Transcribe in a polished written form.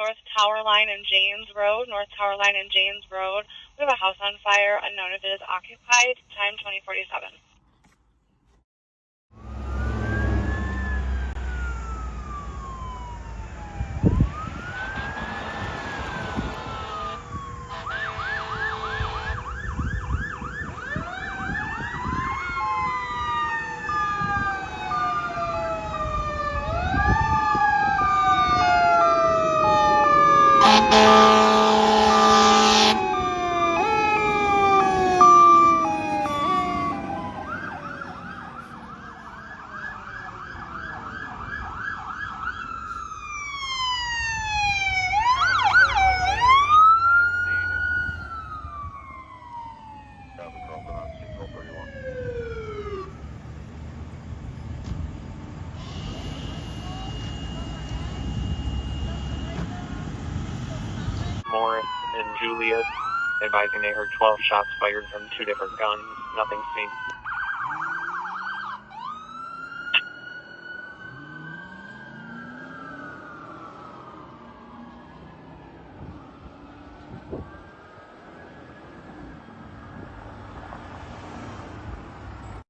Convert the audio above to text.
North Tower Line and James Road. North Tower Line and James Road. We have a house on fire. Unknown if it is occupied. Time 2047. Morris and Julius, advising they heard 12 shots fired from 2 different guns. Nothing seen.